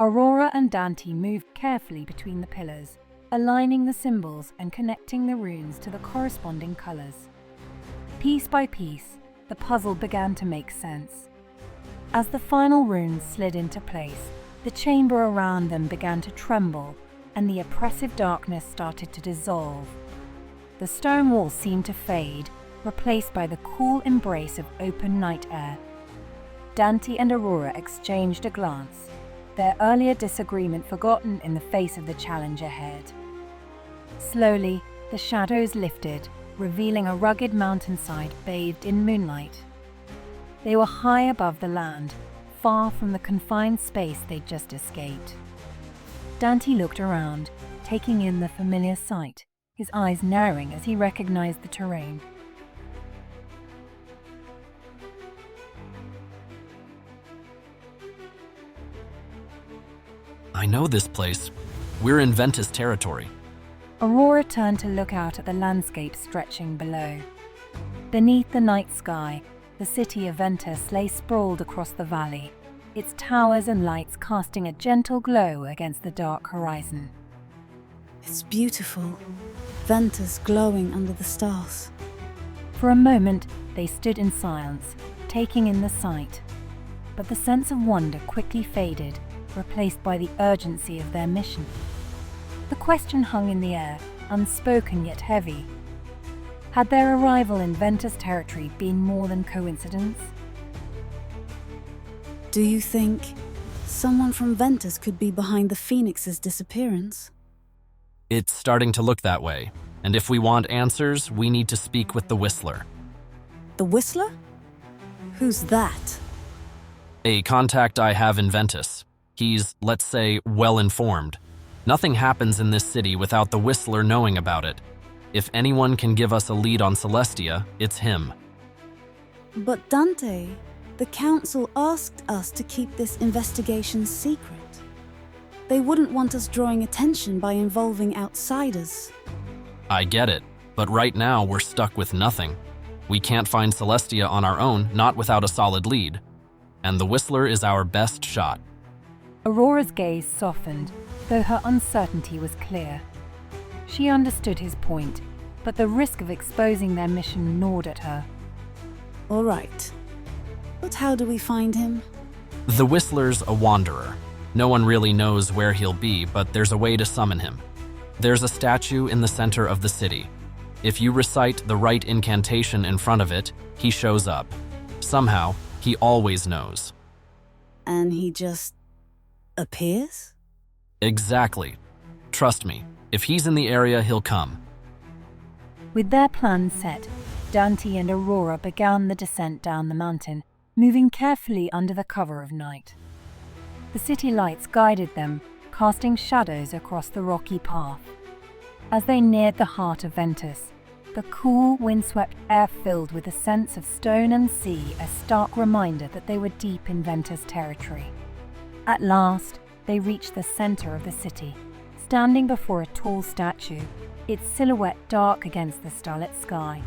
Aurora and Dante moved carefully between the pillars, aligning the symbols and connecting the runes to the corresponding colors. Piece by piece, the puzzle began to make sense. As the final runes slid into place, the chamber around them began to tremble, and the oppressive darkness started to dissolve. The stone walls seemed to fade, replaced by the cool embrace of open night air. Dante and Aurora exchanged a glance, their earlier disagreement forgotten in the face of the challenge ahead. Slowly, the shadows lifted, revealing a rugged mountainside bathed in moonlight. They were high above the land, far from the confined space they'd just escaped. Dante looked around, taking in the familiar sight, his eyes narrowing as he recognized the terrain. I know this place. We're in Ventus territory. Aurora turned to look out at the landscape stretching below. Beneath the night sky, the city of Ventus lay sprawled across the valley, its towers and lights casting a gentle glow against the dark horizon. It's beautiful. Ventus glowing under the stars. For a moment, they stood in silence, taking in the sight. But the sense of wonder quickly faded, replaced by the urgency of their mission. The question hung in the air, unspoken yet heavy. Had their arrival in Ventus territory been more than coincidence? Do you think someone from Ventus could be behind the Phoenix's disappearance? It's starting to look that way, and if we want answers, we need to speak with the Whistler. The Whistler? Who's that? A contact I have in Ventus. He's, let's say, well-informed. Nothing happens in this city without the Whistler knowing about it. If anyone can give us a lead on Celestia, it's him. But Dante, the council asked us to keep this investigation secret. They wouldn't want us drawing attention by involving outsiders. I get it, but right now we're stuck with nothing. We can't find Celestia on our own, not without a solid lead. And the Whistler is our best shot. Aurora's gaze softened, though her uncertainty was clear. She understood his point, but the risk of exposing their mission gnawed at her. All right. But how do we find him? The Whistler's a wanderer. No one really knows where he'll be, but there's a way to summon him. There's a statue in the center of the city. If you recite the right incantation in front of it, he shows up. Somehow, he always knows. And he just appears? Exactly. Trust me, if he's in the area, he'll come. With their plan set, Dante and Aurora began the descent down the mountain, moving carefully under the cover of night. The city lights guided them, casting shadows across the rocky path. As they neared the heart of Ventus, the cool, windswept air filled with a sense of stone and sea, a stark reminder that they were deep in Ventus territory. At last, they reached the center of the city, standing before a tall statue, its silhouette dark against the starlit sky.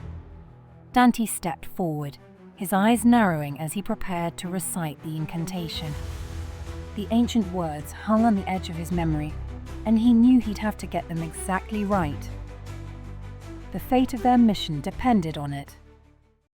Dante stepped forward, his eyes narrowing as he prepared to recite the incantation. The ancient words hung on the edge of his memory, and he knew he'd have to get them exactly right. The fate of their mission depended on it.